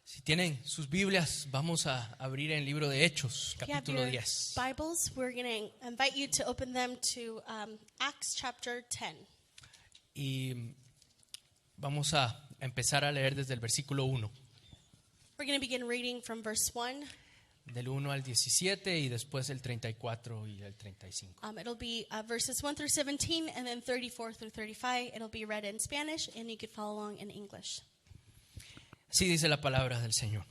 Si tienen sus Biblias, vamos a abrir en el libro de Hechos, If you have capítulo your 10. Bibles, we're going to invite you to open them to Acts chapter 10. Y vamos a empezar a leer desde el versículo 1, We're going to begin reading from verse 1. del 1 al 17 y después el 34 y el 35. It'll be verses 1 through 17 and then 34 through 35. It'll be read in Spanish and you could follow along in English. Así dice la palabra del Señor.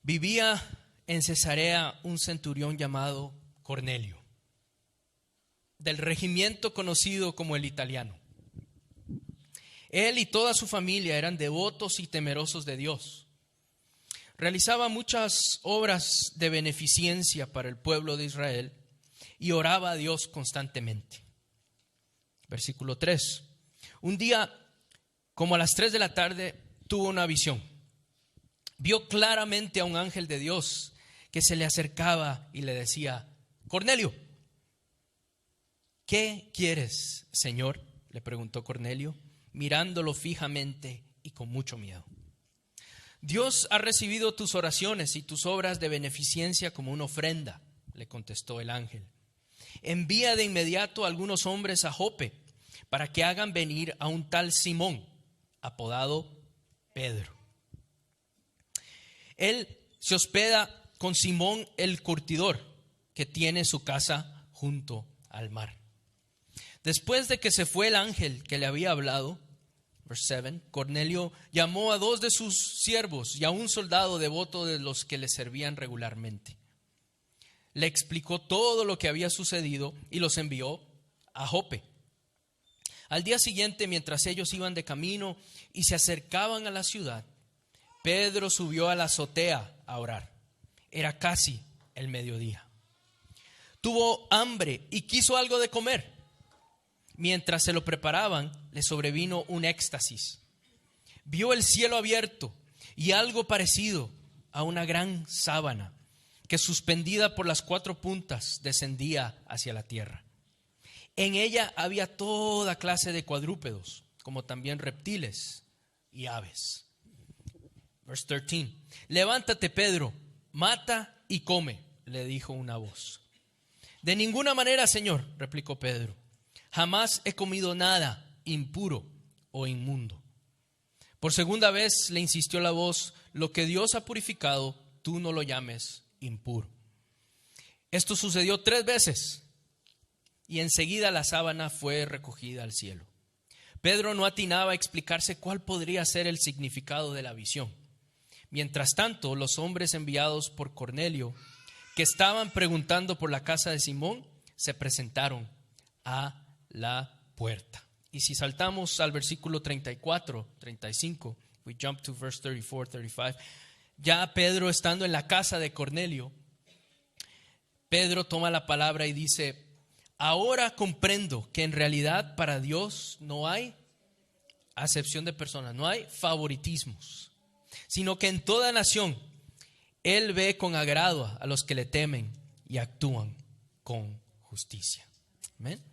Vivía en Cesarea un centurión llamado Cornelio, del regimiento conocido como el Italiano. Él y toda su familia eran devotos y temerosos de Dios. Realizaba muchas obras de beneficencia para el pueblo de Israel y oraba a Dios constantemente. Versículo 3. Un día, como a las 3 de la tarde, tuvo una visión. Vio claramente a un ángel de Dios que se le acercaba y le decía: Cornelio. ¿Qué quieres, Señor?, le preguntó Cornelio, mirándolo fijamente y con mucho miedo. Dios ha recibido tus oraciones y tus obras de beneficencia como una ofrenda, le contestó el ángel. Envía de inmediato a algunos hombres a Jope para que hagan venir a un tal Simón, apodado Pedro. Él se hospeda con Simón el curtidor, que tiene su casa junto al mar. Después de que se fue el ángel que le había hablado, verse 7, Cornelio llamó a 2 de sus siervos y a un soldado devoto de los que le servían regularmente. Le explicó todo lo que había sucedido y los envió a Jope. Al día siguiente, mientras ellos iban de camino y se acercaban a la ciudad, Pedro subió a la azotea a orar. Era casi el mediodía. Tuvo hambre y quiso algo de comer. Mientras se lo preparaban, le sobrevino un éxtasis. Vio el cielo abierto y algo parecido a una gran sábana que, suspendida por las 4 puntas, descendía hacia la tierra. En ella había toda clase de cuadrúpedos, como también reptiles y aves. Verse 13. Levántate, Pedro, mata y come, le dijo una voz. De ninguna manera, Señor, replicó Pedro. Jamás he comido nada impuro o inmundo. Por segunda vez le insistió la voz: lo que Dios ha purificado, tú no lo llames impuro. Esto sucedió 3 veces y enseguida la sábana fue recogida al cielo. Pedro no atinaba a explicarse cuál podría ser el significado de la visión. Mientras tanto, los hombres enviados por Cornelio, que estaban preguntando por la casa de Simón, se presentaron a la puerta. Y si saltamos al versículo 34, 35, we jump to verse 34, 35, ya Pedro estando en la casa de Cornelio, Pedro toma la palabra y dice: ahora comprendo que en realidad para Dios no hay acepción de personas, no hay favoritismos, sino que en toda nación Él ve con agrado a los que le temen y actúan con justicia. Amén.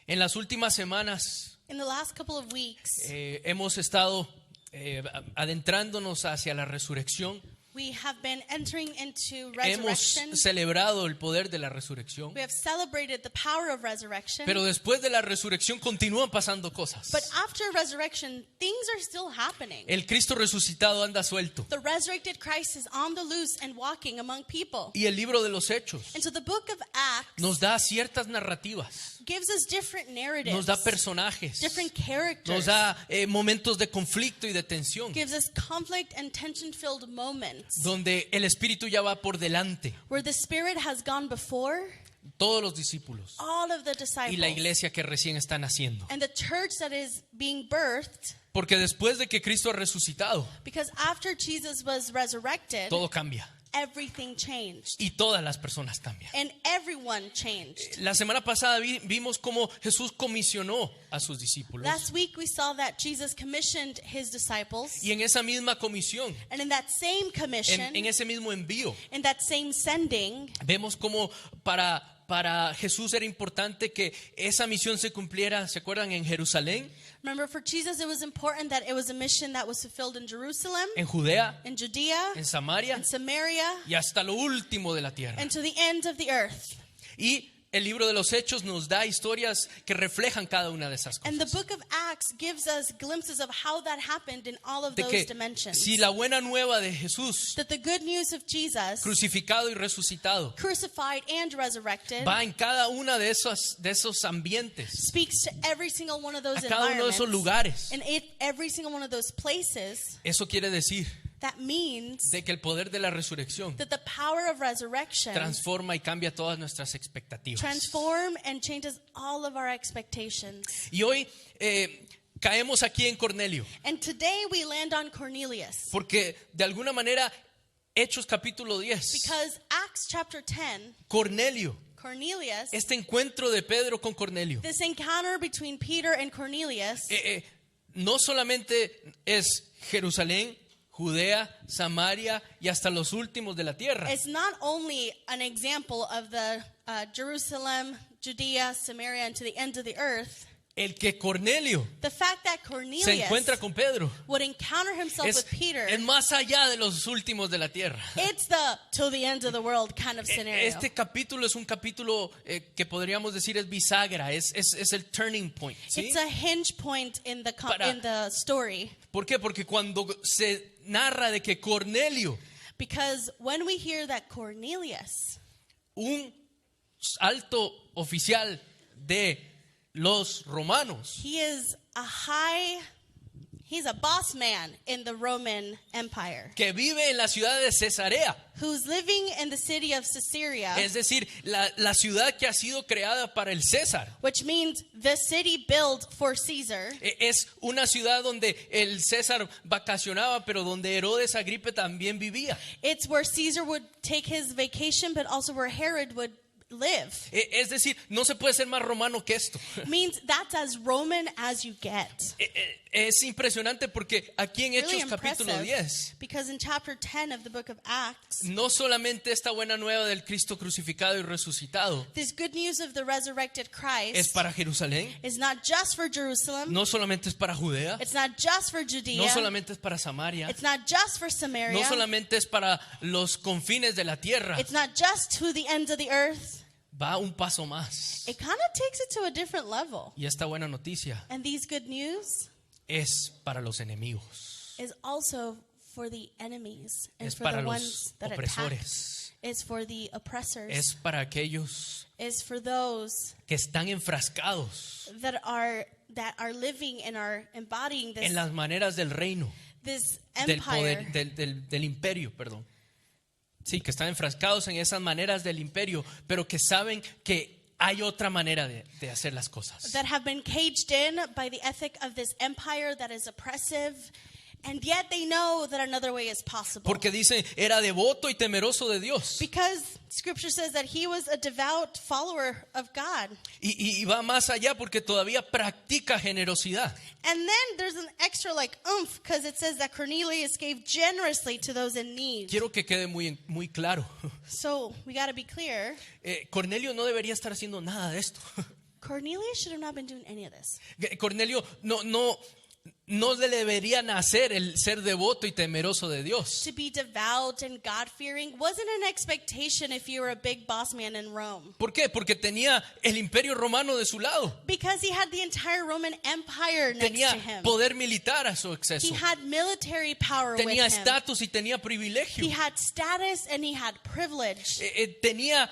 En las últimas semanas In the last couple of weeks, hemos estado adentrándonos hacia la resurrección. we have been entering into Hemos resurrection. celebrado el poder de la resurrección. We have celebrated the power of resurrection. Pero después de la resurrección continúan pasando cosas. But after resurrection, things are still happening. El Cristo resucitado anda suelto. The resurrected Christ is on the loose and walking among people. Y el libro de los Hechos And so the book of Acts nos da ciertas narrativas, gives us different narratives, nos da personajes, different characters, nos da momentos de conflicto y de tensión, gives us conflict and tension-filled moments donde el Espíritu ya va por delante, where the Spirit has gone before todos los discípulos all of the y disciples la iglesia que recién está naciendo. and the church that is being birthed, Porque después de que Cristo ha resucitado, because after Jesus was resurrected, todo cambia everything changed y todas las personas cambian. and everyone changed. La semana pasada vimos cómo Jesús comisionó a sus discípulos, Last week we saw that Jesus commissioned his disciples, y en esa misma comisión, and in that same commission, en ese mismo envío, in that same sending, vemos cómo para para Jesús era importante que esa misión se cumpliera, ¿se acuerdan? En Jerusalén, Remember, for Jesus, it was important that it was a mission that was fulfilled in Jerusalem, en Judea, in Judea, en Samaria in Samaria, y hasta lo último de la tierra. and to the end of the earth. Y el libro de los Hechos nos da historias que reflejan cada una de esas And the cosas. book of Acts gives us glimpses of how that happened in all of De those que dimensions. si la buena nueva de Jesús, That the good news of Jesus, crucificado y resucitado, crucified and resurrected, va en cada una de esos ambientes, speaks to every single one of those a cada uno de esos environments, lugares. and every single one of those places. Eso quiere decir That means de que el poder de la resurrección that the power of resurrection transforma y cambia todas nuestras expectativas. transform and changes all of our expectations. Y hoy caemos aquí en Cornelio, And today we land on Cornelius, porque de alguna manera Hechos capítulo 10, because Acts chapter 10, Cornelio, Cornelius, este encuentro de Pedro con Cornelio, this encounter between Peter and Cornelius, no solamente es Jerusalén, Judea, Samaria y hasta los últimos de la tierra. it's not only an example of the Jerusalem, Judea, Samaria, and to the end of the earth. El que Cornelio The fact that se Cornelius encuentra con Pedro would encounter himself es with Peter, más allá de los últimos de la tierra. it's the till the end of the world kind of scenario. Este capítulo es un capítulo que podríamos decir es bisagra, es el turning point, ¿sí? It's a hinge point in the Para- in the story, ¿Por qué? Porque cuando se narra de que Cornelio, because when we hear that Cornelius, un alto oficial de los romanos, he's a boss man in the Roman Empire, que vive en la ciudad de Cesarea, who's living in the city of Caesarea, es decir, la ciudad que ha sido creada para el César. which means the city built for Caesar. Es una ciudad donde el César vacacionaba, pero donde Herodes Agripe también vivía. It's where Caesar would take his vacation, but also where Herod would live. Es decir, no se puede ser más romano que esto. Means that's as Roman as you get. Es impresionante porque aquí en Really Hechos capítulo impressive, 10, because in chapter 10 of the book of Acts, no solamente esta buena nueva del Cristo crucificado y resucitado this good news of the resurrected es Christ para Jerusalén, is not just for Jerusalem, no solamente es para Judea, it's not just for no Judea, solamente es para Samaria, it's not just for Samaria, no solamente es para los confines de la tierra, it's not just to the ends of the earth. va un paso más. It kind of takes it to a different level. Y esta buena noticia And these good news es para los enemigos, is also for the enemies and es for para the los ones that attack. opresores, It's for the oppressors. es para aquellos It's for those que están enfrascados that are living and are embodying en las maneras del reino, this del empire. poder, del imperio, perdón. Sí, que están enfrascados en esas maneras del imperio, pero que saben que hay otra manera de hacer las cosas. That have been caged in by the ethic of this empire that is oppressive, and yet they know that another way is possible. Porque dice, era devoto y temeroso de Dios. Because scripture says that he was a devout follower of God. Y va más allá porque todavía practica generosidad. And then there's an extra like oomph, because it says that Cornelius gave generously to those in need. Quiero que quede muy claro. So we got to be clear. Cornelio no debería estar haciendo nada de esto. Cornelius should have not been doing any of this. Cornelio no le debería nacer el ser devoto y temeroso de Dios. To be devout and God-fearing wasn't an expectation if you were a big boss man in Rome. ¿Por qué? Porque tenía el imperio romano de su lado. Because he had the entire Roman Empire next Tenía to him. poder militar a su He exceso. had military power Tenía with him. estatus y tenía privilegio. He had status and he had privilege. Tenía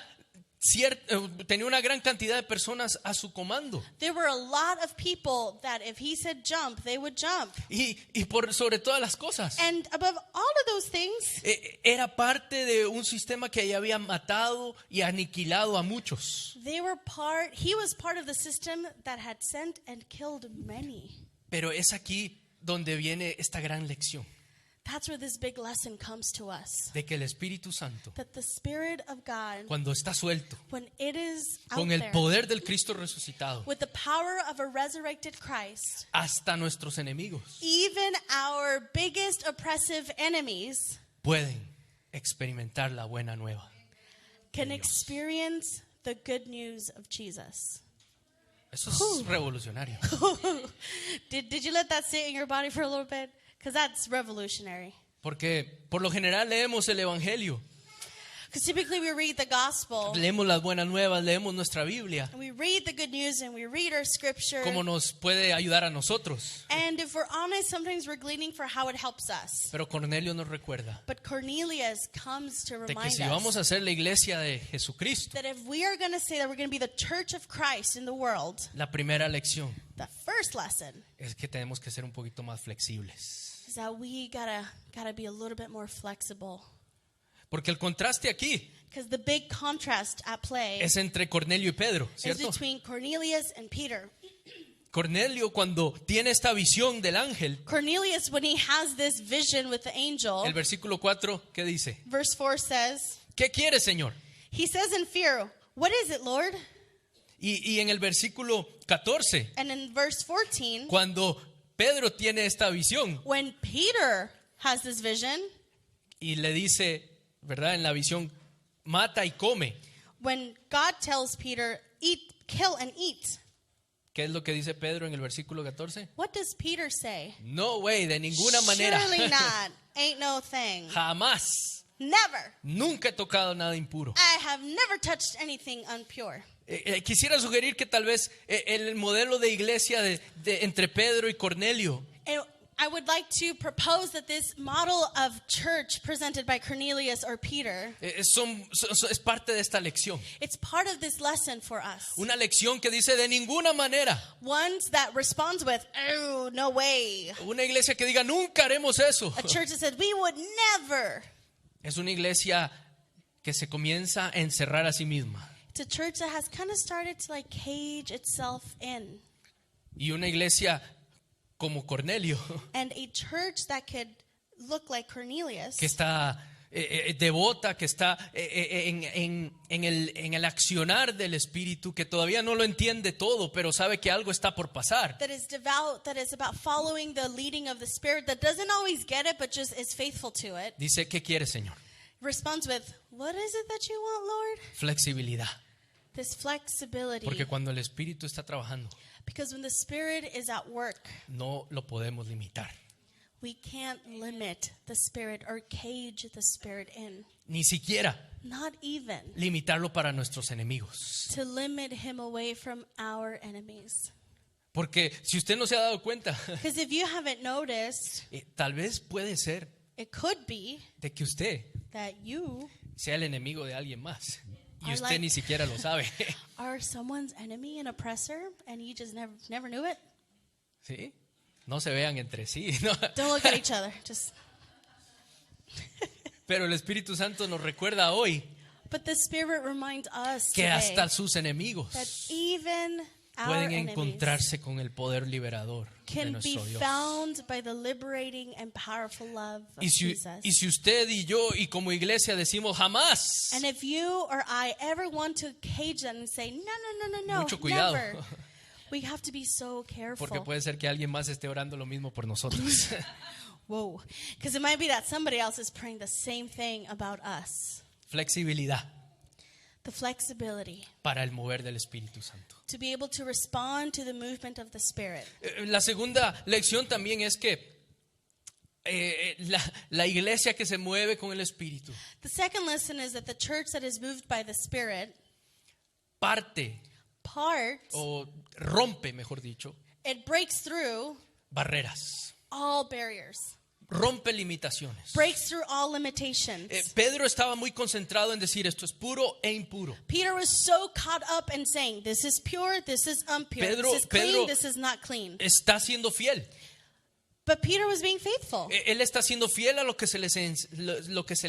una gran cantidad de personas a su comando. There were a lot of people that if he said jump, they would jump. Y por sobre todas las cosas, And above all of those things, era parte de un sistema que ya había matado y aniquilado a muchos. he was part of the system that had sent and killed many. Pero es aquí donde viene esta gran lección That's where this big lesson comes to us. de que el Espíritu Santo, That the Spirit of God, cuando está suelto, when it is out con el there, poder del Cristo resucitado, with the power of a resurrected Christ, hasta nuestros enemigos even our biggest oppressive enemies pueden experimentar la buena nueva. can Dios. experience the good news of Jesus. Eso es revolucionario. Did you let that sit in your body for a little bit? Because that's revolutionary. Porque por lo general leemos el Evangelio, Because typically we read the gospel, leemos las buenas nuevas, leemos nuestra Biblia, and we read the good news, and we read our scripture. cómo nos puede ayudar a nosotros. And if we're honest, sometimes we're gleaning for how it helps us. Pero Cornelio nos recuerda But Cornelius comes to de que remind si vamos us a ser la iglesia de Jesucristo, that if we are going to say that we're going to be the church of Christ in the world, la primera lección the first lesson es que tenemos que ser un poquito más flexibles. is that we gotta be a little bit more flexible. Porque el contraste aquí Because the big contrast at play es entre Cornelio y Pedro, is ¿cierto? between Cornelius and Peter. Cornelio, cuando tiene esta visión del ángel, Cornelius, when he has this vision with the angel, el versículo 4, ¿qué dice? verse 4 says, ¿Qué quiere, Señor? he says in fear, "What is it, Lord?" Y en el versículo 14, And in verse 14, cuando Pedro tiene esta visión when Peter has this vision, y le dice, ¿verdad? En la visión, mata y come. when God tells Peter, "Eat, kill and eat," ¿Qué es lo que dice Pedro en el versículo 14? what does Peter say? No, güey, de ninguna manera. Surely not. Ain't no thing. Jamás. Never. Nunca he tocado nada impuro. I have never touched anything impure. Quisiera sugerir que tal vez el modelo de iglesia entre Pedro y Cornelio And I would like to propose that this model of church presented by Cornelius or Peter, es parte de esta lección. it's part of this lesson for us. Una lección que dice de ninguna manera. Ones that responds with, "Oh, no way." Una iglesia que diga nunca haremos eso. A church that said, "We would never." Es una iglesia que se comienza a encerrar a sí misma. It's a church that has kind of started to like cage itself in. Y una iglesia como Cornelio, And a church that could look like Cornelius, que está devota, que está en el accionar del Espíritu, que todavía no lo entiende todo, pero sabe que algo está por pasar. that is devout, that is about following the leading of the Spirit, that doesn't always get it, but just is faithful to it, Dice, ¿qué quiere, Señor? responds with, "What is it that you want, Lord?" Flexibilidad. This flexibility. Porque cuando el Espíritu está trabajando, Because when the Spirit is at work, no lo podemos limitar. we can't limit the Spirit or cage the Spirit in. Ni siquiera Not even limitarlo para nuestros enemigos. to limit him away from our enemies. Porque si usted no se ha dado cuenta, Because if you haven't noticed, tal vez puede ser it could be de que usted that you sea el enemigo de alguien más y Are usted like- ni siquiera lo sabe. are someone's enemy and oppressor, and you just never knew it. ¿Sí? No se vean entre sí, ¿no? Don't look at each other. Just. Pero el Espíritu Santo nos recuerda hoy But the Spirit reminds us que today hasta sus enemigos that even our pueden enemies encontrarse con el poder liberador de can be nuestro Dios. found by the liberating and powerful love of Y Jesus. si usted y yo y como iglesia decimos jamás, And if you or I ever want to cage them and say, no, Mucho cuidado. never, we have to be so careful. porque puede ser que alguien más esté orando lo mismo por nosotros. Whoa. Because it might be that somebody else is praying the same thing about us. Flexibilidad The flexibility para el mover del Espíritu Santo. to be able to respond to the movement of the Spirit. La segunda lección también es que la iglesia que se mueve con el Espíritu The second lesson is that the church that is moved by the Spirit parte parts, o rompe, mejor dicho, it breaks through barreras, all barriers, rompe limitaciones. breaks through all limitations. Pedro estaba muy concentrado en decir esto es puro e impuro. Peter was so caught up in saying, this is pure, this is impure, this is clean, Pedro this is not clean. Está siendo fiel. But Peter was being faithful. Él está siendo fiel a lo que se le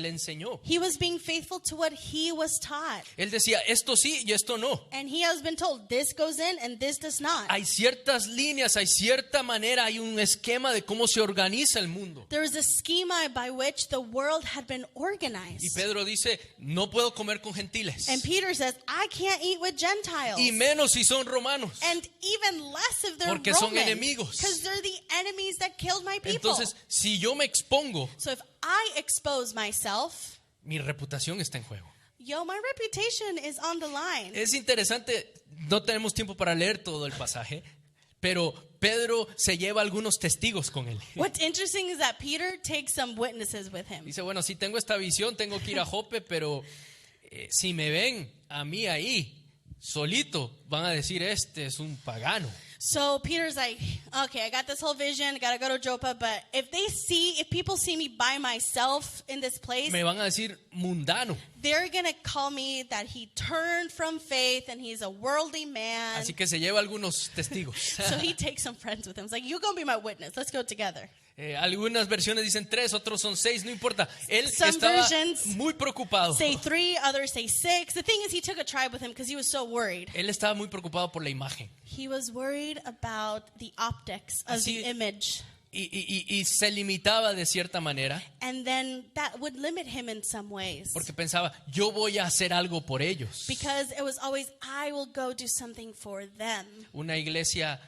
enseñó. He was being faithful to what he was taught. Él decía, esto sí y esto no. And he has been told, this goes in and this does not. Hay ciertas líneas, hay cierta manera, hay un esquema de cómo se organiza el mundo. There was a schema by which the world had been Y organized. Pedro dice, no puedo comer con gentiles. And Peter says, I can't eat with Gentiles. Y menos si son romanos. And even less if they're Porque son Roman. enemigos. Because they're the enemies that killed my people. Entonces, si yo me expongo, So if I expose myself, mi reputación está en juego. yo, my reputation is on the line. Es interesante, no tenemos tiempo para leer todo el pasaje, pero Pedro se lleva algunos testigos con él. What's interesting is that Peter takes some witnesses with him. Dice, bueno, si tengo esta visión, tengo que ir a Jope, pero si me ven a mí ahí, solito, van a decir, este es un pagano. So Peter's like, okay, I got this whole vision, gotta go to Joppa, but if people see me by myself in this place, Me van a decir mundano. they're gonna call me that he turned from faith and he's a worldly man. Así que se lleva algunos testigos. So he takes some friends with him. He's like, you're gonna be my witness. Let's go together. Algunas versiones dicen 3, otros son 6, no importa. Él Some estaba versions muy preocupado. Say 3, others say 6. The thing is, he took a tribe with him because he was so worried. Él estaba muy preocupado por la imagen. He was worried about the optics of Así- the image. Y se limitaba de cierta manera And then that would limit him in some ways. porque pensaba, yo voy a hacer algo por ellos. Because it was always, I will go do something for them. Una iglesia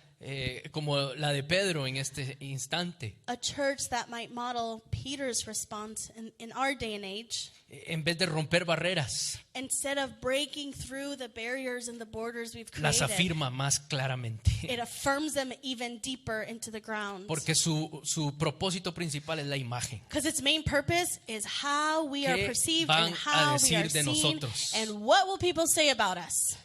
como la de Pedro en este instante, A church that might model Peter's response in our day and age. en vez de romper barreras, Instead of breaking through the barriers and the borders we've las created, afirma más claramente. it affirms them even deeper into the ground. Porque su propósito principal es la imagen. Because its main purpose is how we are ¿Qué perceived van and a how we decir are de seen nosotros? and what will people say about us.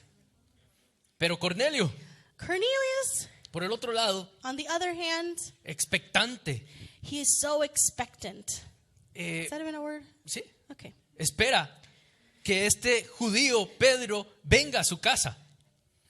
Pero Cornelio, Cornelius, por el otro lado, on the other hand, expectante, he is so expectant. eh, Is that even a word? sí, Okay. espera que este judío Pedro venga a su casa.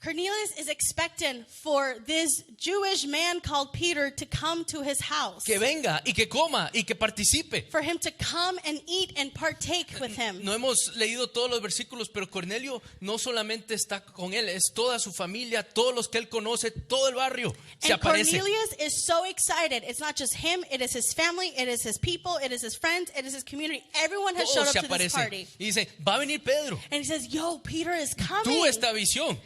Cornelius is expectant for this Jewish man called Peter to come to his house. Que venga y que coma y que participe. For him to come and eat and partake with him. No hemos leído todos los versículos, pero Cornelio no solamente está con él, es toda su familia, todos los que él conoce, todo el barrio se And aparece. Cornelius is so excited. It's not just him, it is his family, it is his people, it is his friends, it is his community. Everyone has showed Todos up se to this party. aparecen y dicen, va a venir Pedro, And he says, yo, Peter is coming. tú esta visión.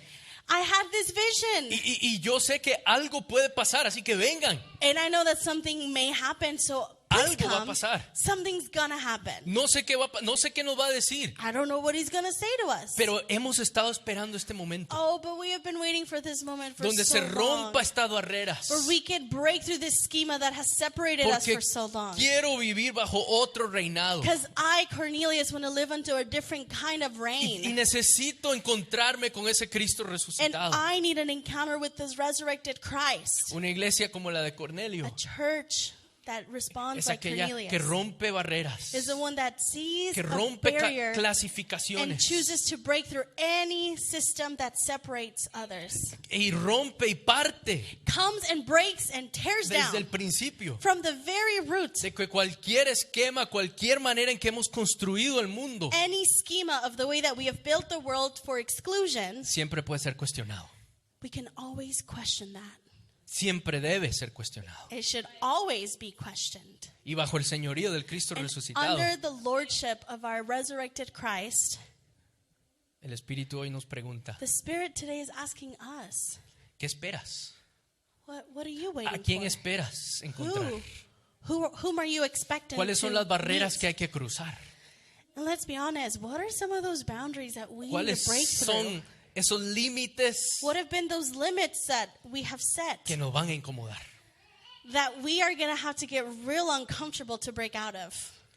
I had this vision. Y yo sé que algo puede pasar, así que vengan. And I know that something may happen, so please Algo va a come. pasar. Something's gonna happen. No sé qué no sé qué nos va a decir, I don't know what he's gonna say to us. pero hemos estado esperando este momento Oh, but we have been waiting for this moment for donde so se long. rompa estas barreras. Where we could break through this schema that has separated us Porque for so long. quiero vivir bajo otro reinado. Because I, Cornelius, want to live under a different kind of Y reign. necesito encontrarme con ese Cristo And resucitado. I need an encounter with this resurrected Christ. Una iglesia como la de Cornelio A church that responds es like aquella Cornelius que rompe barreras, is the one that sees que a rompe barrier and clasificaciones chooses to break through any system that separates others. y rompe y parte Comes and breaks and tears desde el down principio from the very roots de que cualquier esquema, cualquier manera en que hemos construido el mundo any schema of the way that we have built the world for exclusion. siempre puede ser cuestionado. We can always question that. Siempre debe ser cuestionado. It should always be questioned. Y bajo el señorío del Cristo And resucitado, under the lordship of our resurrected Christ, el Espíritu hoy nos pregunta, the Spirit today is asking us, ¿qué esperas? what are you ¿A waiting quién for? esperas encontrar? Whom are you expecting ¿Cuáles son to las barreras meet? que hay que cruzar? And let's be honest, what are some of those boundaries that we need ¿Cuáles to break through? son esos límites What have been those limits that we have set que nos van a incomodar? that we are going to have to get real uncomfortable to break out of?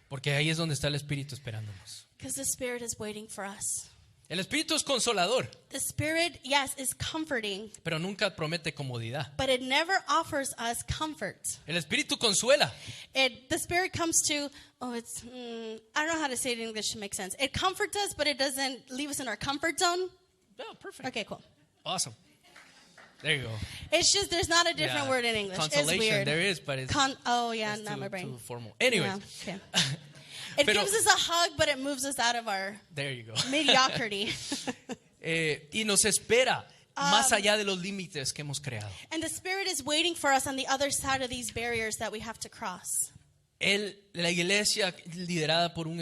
Porque ahí es donde está el Espíritu esperándonos. Because the Spirit is waiting for us. El Espíritu es consolador, The Spirit, yes, is comforting, pero nunca promete comodidad. but it never offers us comfort. El Espíritu consuela, The Spirit comes to, I don't know how to say it in English to make sense. It comforts us, but it doesn't leave us in our comfort zone. oh, perfect. Okay, cool. Awesome. There you go. It's just, there's not a different Yeah. word in English. It's Consolation, weird. there is, but it's, Oh, yeah, it's not too, my brain. too formal. Anyways, Yeah, okay. It Pero- gives us a hug, but it moves us out of our there you go. mediocrity. Y nos espera más allá de los límites que hemos creado. And the Spirit is waiting for us on the other side of these barriers that we have to cross. La iglesia liderada por el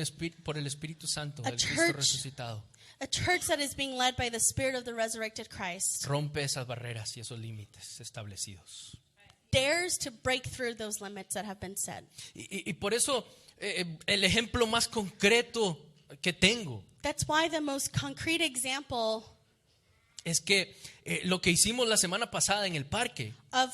Espíritu Santo, A el Cristo church- resucitado, A church that is being led by the Spirit of the resurrected Christ rompe esas barreras y esos límites establecidos. dares to break through those limits that have been set. Y por eso el ejemplo más concreto que tengo That's why the most concrete example es que lo que hicimos la semana pasada en el parque of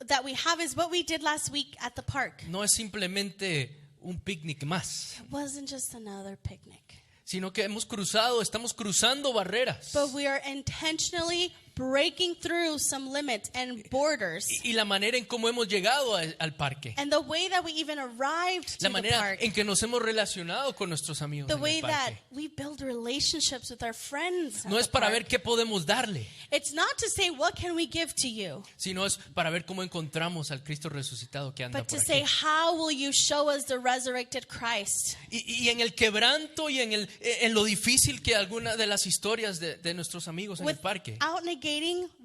that we have is what we did last week at the park. no es simplemente un picnic más, It wasn't just another picnic, sino que estamos cruzando barreras. but we are intentionally breaking through some limits and borders. Y la manera en cómo hemos llegado al parque, And the way that we even arrived to la the manera park, en que nos hemos relacionado con nuestros amigos the en way el that parque, we build relationships with our friends. no at es the para park. ver qué podemos darle, It's not to say what can we give to you, sino es para ver cómo encontramos al Cristo resucitado que anda but to por say aquí. how will you show us the resurrected Christ? Y en el quebranto y en lo difícil que alguna de las historias de nuestros amigos en el parque, Without negating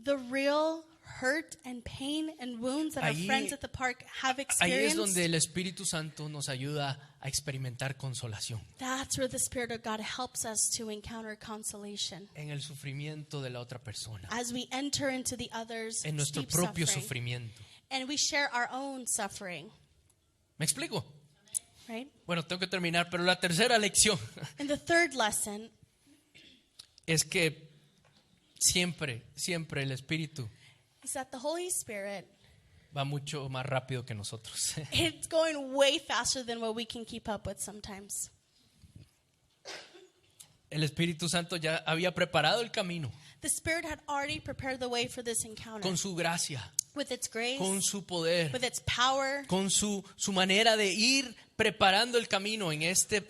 the real hurt and pain and wounds that our Ahí- friends at the park have ahí es experienced. donde el Espíritu Santo nos ayuda a experimentar consolación That's where the Spirit of God helps us to encounter consolation en el sufrimiento de la otra persona, as we enter into the other's en nuestro deep propio suffering, sufrimiento. and we share our own suffering, ¿Me explico? right? Bueno, tengo que terminar, pero la tercera lección And the third lesson es que siempre el Espíritu is that the Holy Spirit, va mucho más rápido que nosotros. it's going way faster than what we can keep up with sometimes. El Espíritu Santo ya había preparado el camino The Spirit had already prepared the way for this encounter con su gracia, with its grace, con su poder, with its power, con su manera de ir preparando el camino en este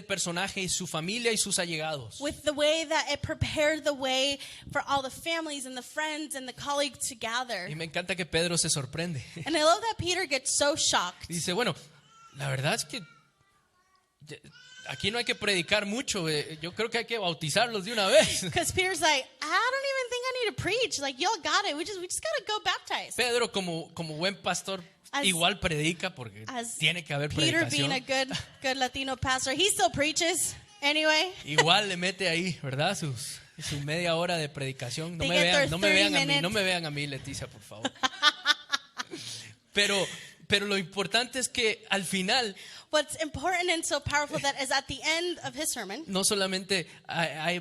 personaje y su familia y sus allegados. with the way that it prepared the way for all the families and the friends and the colleagues to gather. Y me encanta que Pedro se sorprende. And I love that Peter gets so shocked. Dice, bueno, la verdad es que aquí no hay que predicar mucho. Yo creo que hay que bautizarlos de una vez. Because Peter's like, I don't even think I need to preach. Like, y'all got it. We just got to go baptize. Pedro, como buen pastor, As- igual predica porque As tiene que haber Peter predicación. being a good Latino pastor, he still preaches anyway. Igual le mete ahí, ¿verdad? Su media hora de predicación. No They me get vean, their no me vean 30 a mí, minutes. no me vean a mí, Leticia, por favor. Pero lo importante es que al final What's important and so powerful that is at the end of his sermon no solamente hay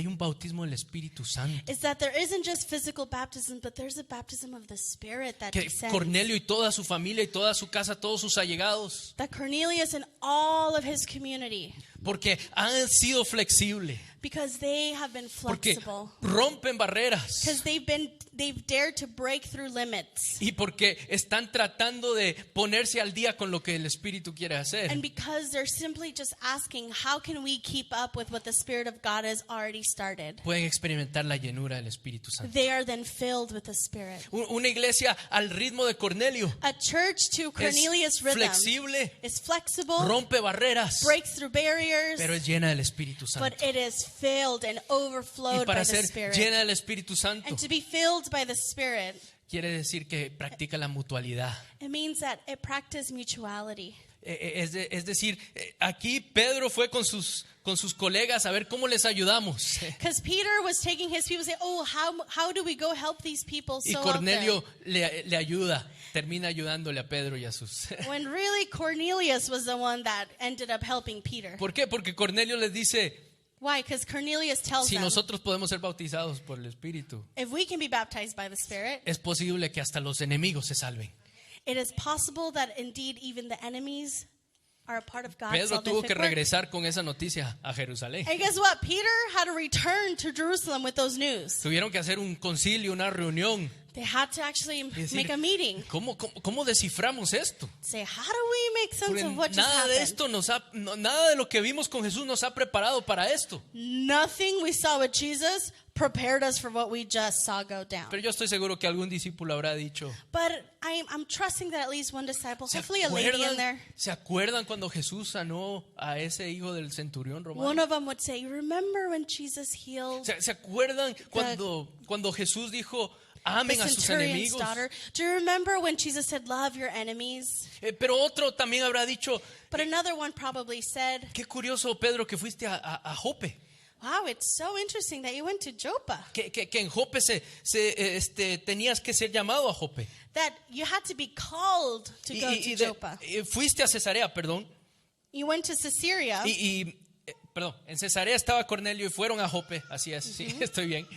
un bautismo del Espíritu Santo. is that there isn't just physical baptism, but there's a baptism of the Spirit that Que descends. Cornelio y toda su familia y toda su casa, todos sus allegados, That Cornelius and all of his community, porque han sido flexibles, because they have been porque flexible, rompen barreras because they've dared to break through limits, y porque están tratando de ponerse al día con lo que el Espíritu quiere hacer. and because they're simply just asking, how can we keep up with what the Spirit of God has already started? Pueden experimentar la llenura del Espíritu Santo. They are then filled with the Spirit. Una iglesia al ritmo de Cornelio A church to es Cornelius' rhythm flexible, is flexible, rompe barreras, breaks through barriers, pero es llena del Espíritu Santo. but it is filled and Y overflowed by para the ser Spirit. llena del Espíritu Santo And to be filled by the Spirit, quiere decir que practica la mutualidad. it means that it practices mutuality. Es decir, aquí Pedro fue con sus colegas a ver cómo les ayudamos. Because Peter was taking his people and saying, oh, how do we go help these people Y so out there? Cornelio le ayuda, termina ayudándole a Pedro y a sus... When really Cornelius was the one that ended up helping Peter. ¿Por qué? Porque Cornelio les dice, Why? Because Cornelius tells si them, nosotros podemos ser bautizados por el Espíritu, if we can be baptized by the Spirit, es posible que hasta los enemigos se salven. it is possible that indeed even the enemies are a part of God's Pedro tuvo salvific que work. regresar con esa noticia a Jerusalén. And guess what? Peter had to return to Jerusalem with those news. Tuvieron que hacer un concilio, una reunión. They had to actually Y decir, make a meeting. ¿Cómo desciframos esto? Say, how do we make sense Porque of what just nada de happened? esto nada de lo que vimos con Jesús nos ha preparado para esto. Nothing we saw with Jesus prepared us for what we just saw go down. Pero yo estoy seguro que algún discípulo habrá dicho, But I'm trusting that at least one disciple, hopefully a lady in there, ¿se acuerdan cuando Jesús sanó a ese hijo del centurión one romano? of them would say, remember when Jesus healed ¿Se acuerdan cuando Jesús dijo, the amen a sus centurion's enemigos? daughter? Do you remember when Jesus said, love your enemies? Pero otro también habrá dicho, But another one probably said, qué curioso, Pedro, que fuiste a Jope. wow, it's so interesting that you went to Joppa. Que en Jope tenías que ser llamado a Jope. That you had to be called to go to Joppa. Fuiste a Cesarea, perdón. You went to Caesarea. perdón, en Cesarea estaba Cornelio y fueron a Jope, así es, sí, estoy bien.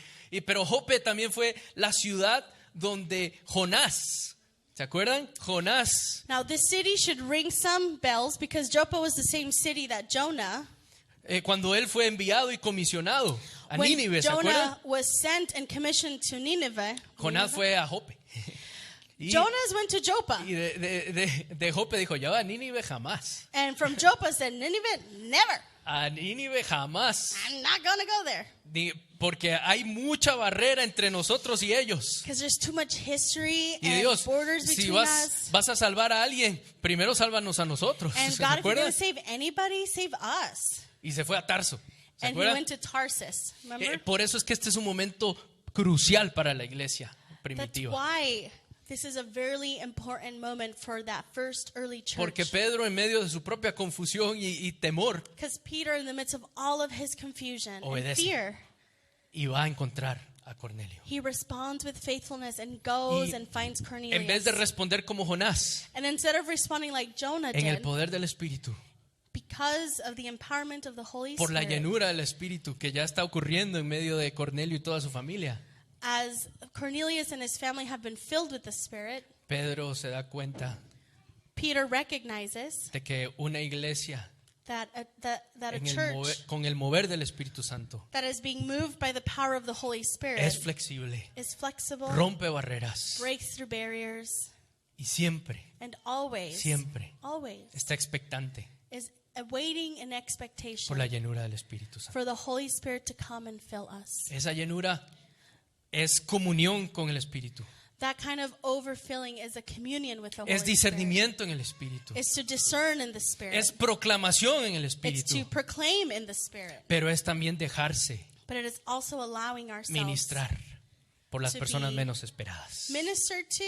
Pero Jope también fue la ciudad donde Jonás, ¿se acuerdan? Jonás, Now, this city should ring some bells because Joppa was the same city that Jonah, cuando él fue enviado y comisionado a when Nínive, ¿se acuerdan? Jonah was sent and commissioned to Nineveh, Jonás fue a Jope. Y, Jonas went to Joppa. y de Jope dijo, ya va a Nínive jamás. And from Joppa said, Nineveh, never. A Nínive jamás. I'm not going to go there. Porque hay mucha barrera entre nosotros y ellos. Because there's too much history Y and Dios, borders si between us. vas a salvar a alguien, primero sálvanos a nosotros. And ¿Se God, if you're acuerdan? going to save anybody, save us. Y se fue a Tarso. ¿Se And he acuerdan? went to Tarsus. Remember? Por eso es que este es un momento crucial para la iglesia That's primitiva. why this is a very important moment for that first early church. Porque Pedro, en medio de su propia confusión y temor, Because Peter, in the midst of all of his confusion and Obedece. fear, iba a encontrar a Cornelio. he responds with faithfulness and goes Y and finds En Cornelius. vez de responder como Jonás, And instead of responding like Jonah en el did, poder del Espíritu, because of the empowerment of the Holy por la Spirit, llenura del Espíritu que ya está ocurriendo en medio de Cornelio y toda su familia, as Cornelius and his family have been filled with the Spirit, Pedro se da cuenta Peter recognizes de que una iglesia that a en church con el mover del Espíritu Santo that is being moved by the power of the Holy Spirit es flexible, is flexible, rompe barreras breaks through barriers, y siempre and always está expectante is awaiting an por expectation la llenura del Espíritu Santo. for the Holy Spirit to come and fill us. Esa llenura es comunión con el Espíritu, That kind of overfilling is a communion with the Holy es Spirit. discernimiento en el Espíritu, It's to discern in the Spirit. es proclamación en el It's to Espíritu, proclaim in the Spirit. pero es también dejarse But it is also allowing ourselves ministrar por las to personas be menos esperadas. ministered to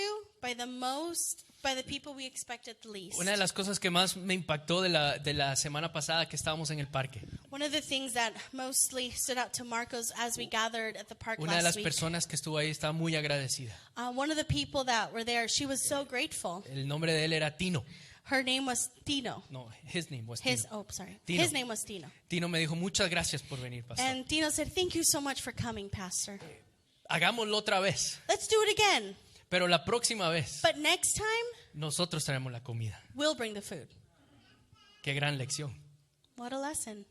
by the people we expected least. Una de las cosas que más me impactó de la semana pasada que estábamos en el parque, One of the things that mostly stood out to Marcos as we gathered at the park una de last las week, personas que estuvo ahí estaba muy agradecida. one of the people that were there, she was so grateful. El nombre de él era Tino. Her name was Tino. No, his name was Tino. Tino. His name was Tino. Tino me dijo, muchas gracias por venir, pastor. And Tino said, "Thank you so much for coming, Pastor. Hagámoslo otra vez, Let's do it again. pero la próxima vez But next time, nosotros traemos la comida. we'll bring the food." Qué gran lección. What a lesson.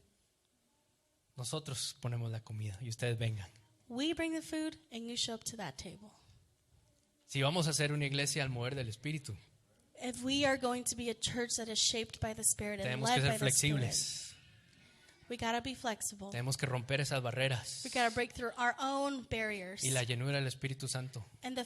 Nosotros ponemos la comida y ustedes vengan. We bring the food and you show up to that table. Si vamos a hacer una iglesia al mover del Espíritu, If we are going to be a church that is shaped by the Spirit and tenemos que led by ser the Spirit, flexibles. we gotta be flexible. Tenemos que romper esas barreras. We gotta break through our own barriers. Y la llenura del Espíritu Santo And the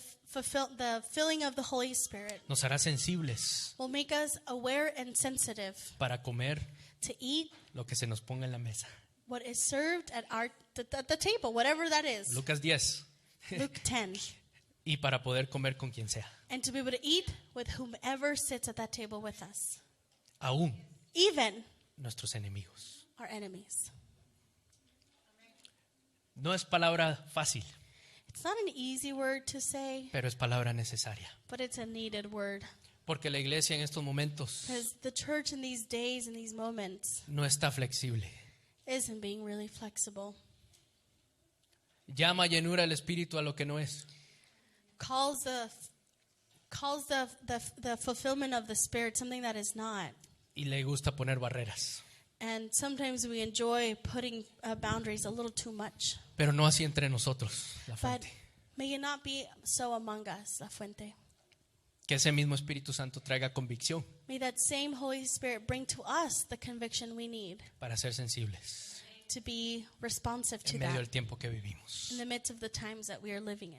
filling of the Holy Spirit nos hará sensibles will make us aware and sensitive para comer to eat lo que se nos ponga en la mesa. what is served at the table, whatever that is. Lucas 10. Luke 10. Y para poder comer con quien sea. And to be able to eat with whomever sits at that table with us, Aún even nuestros enemigos. our enemies. No es palabra fácil, It's not an easy word to say, pero es palabra necesaria. but it's a needed word. Porque la iglesia en estos momentos Because the church in these days, in these moments, no está flexible. isn't being really flexible. Llama llenura del Espíritu a lo que no es. Calls the fulfillment of the Spirit something that is not. Y le gusta poner barreras. And sometimes we enjoy putting boundaries a little too much. Pero no así entre nosotros, la But fuente. may it not be so among us, La Fuente. Que ese mismo Espíritu Santo traiga convicción May that same Holy Spirit bring to us the conviction we need para ser sensibles to be responsive to en medio that del tiempo que vivimos. in the midst of the times that we are living in.